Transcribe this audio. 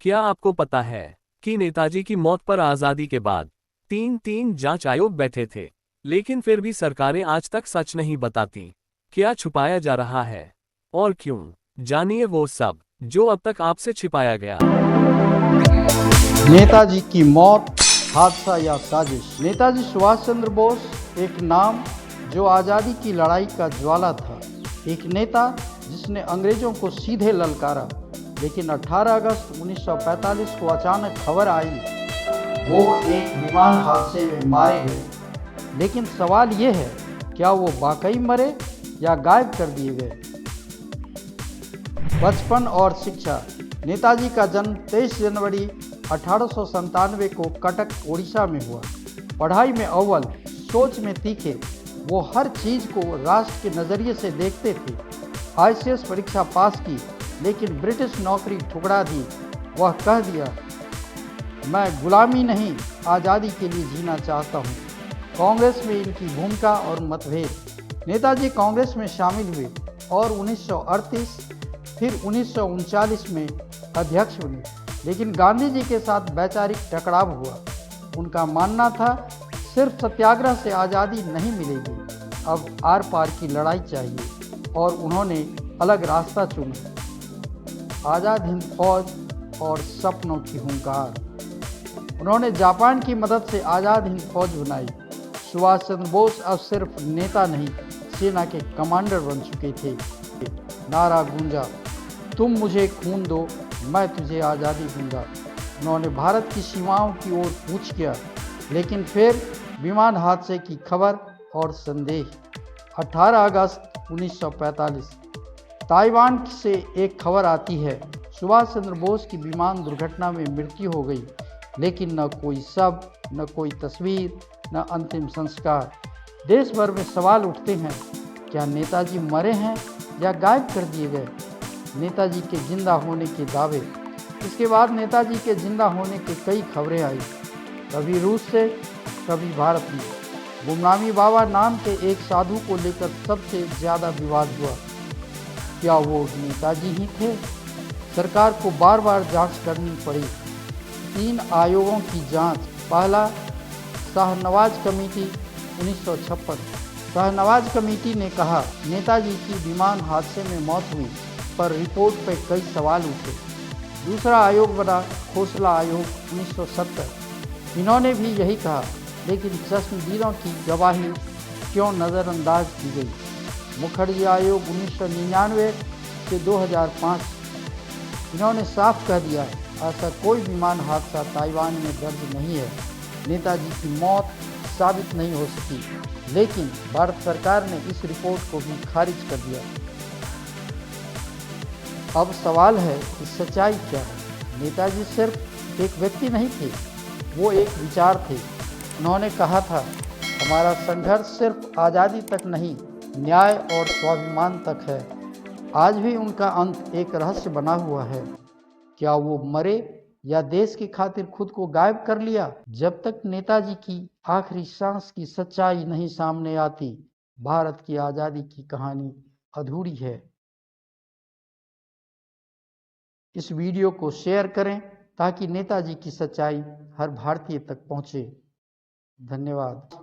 क्या आपको पता है कि नेताजी की मौत पर आजादी के बाद तीन जांच आयोग बैठे थे, लेकिन फिर भी सरकारें आज तक सच नहीं बताती। क्या छुपाया जा रहा है और क्यों? जानिए वो सब जो अब तक आपसे छिपाया गया। नेताजी की मौत हादसा या साजिश। नेताजी सुभाष चंद्र बोस एक नाम जो आज़ादी की लड़ाई का ज्वाला था, एक नेता जिसने अंग्रेजों को सीधे ललकारा। लेकिन 18 अगस्त 1945 को अचानक खबर आई वो एक विमान हादसे में मारे गए। लेकिन सवाल ये है, क्या वो वाकई मरे या गायब कर दिए गए? बचपन और शिक्षा। नेताजी का जन्म 23 जनवरी 1897 को कटक उड़ीसा में हुआ। पढ़ाई में अव्वल, सोच में तीखे, वो हर चीज़ को राष्ट्र के नज़रिए से देखते थे। आईसीएस परीक्षा पास की, लेकिन ब्रिटिश नौकरी ठुकरा दी। वह कह दिया, मैं गुलामी नहीं, आज़ादी के लिए जीना चाहता हूँ। कांग्रेस में इनकी भूमिका और मतभेद। नेताजी कांग्रेस में शामिल हुए और 1938 फिर 1939 में अध्यक्ष बने, लेकिन गांधी जी के साथ वैचारिक टकराव हुआ। उनका मानना था सिर्फ सत्याग्रह से आज़ादी नहीं मिलेगी, अब आर पार की लड़ाई चाहिए, और उन्होंने अलग रास्ता चुना, आज़ाद हिंद फौज और सपनों की हुंकार। उन्होंने जापान की मदद से आज़ाद हिंद फौज बनाई। सुभाष चंद्र बोस अब सिर्फ नेता नहीं, सेना के कमांडर बन चुके थे। नारा गूंजा, तुम मुझे खून दो, मैं तुझे आज़ादी दूंगा। उन्होंने भारत की सीमाओं की ओर कूच किया, लेकिन फिर विमान हादसे की खबर और संदेह। 18 अगस्त 1945 ताइवान से एक खबर आती है, सुभाष चंद्र बोस की विमान दुर्घटना में मृत्यु हो गई, लेकिन न कोई शव, न कोई तस्वीर, न अंतिम संस्कार। देश भर में सवाल उठते हैं, क्या नेताजी मरे हैं या गायब कर दिए गए? नेताजी के जिंदा होने के दावे। इसके बाद नेताजी के जिंदा होने की कई खबरें आई, कभी रूस से, कभी भारत में। गुमनामी बाबा नाम के एक साधु को लेकर सबसे ज़्यादा विवाद हुआ। क्या वो नेताजी ही थे? सरकार को बार बार जांच करनी पड़ी। 3 आयोगों की जांच। पहला, शाहनवाज कमेटी 1956। शाहनवाज कमेटी ने कहा नेताजी की विमान हादसे में मौत हुई, पर रिपोर्ट पर कई सवाल उठे। दूसरा आयोग बना खोसला आयोग 1970। इन्होंने भी यही कहा, लेकिन चश्मदीदों की गवाही क्यों नज़रअंदाज की गई। मुखर्जी आयोग 1999 से 2005। इन्होंने साफ कह दिया, ऐसा कोई विमान हादसा ताइवान में दर्ज नहीं है। नेताजी की मौत साबित नहीं हो सकी, लेकिन भारत सरकार ने इस रिपोर्ट को भी खारिज कर दिया। अब सवाल है कि सच्चाई क्या है? नेताजी सिर्फ एक व्यक्ति नहीं थे, वो एक विचार थे। उन्होंने कहा था, हमारा संघर्ष सिर्फ आज़ादी तक नहीं, न्याय और स्वाभिमान तक है। आज भी उनका अंत एक रहस्य बना हुआ है। क्या वो मरे या देश की खातिर खुद को गायब कर लिया? जब तक नेताजी की आखिरी सांस की सच्चाई नहीं सामने आती, भारत की आज़ादी की कहानी अधूरी है। इस वीडियो को शेयर करें ताकि नेताजी की सच्चाई हर भारतीय तक पहुंचे। धन्यवाद।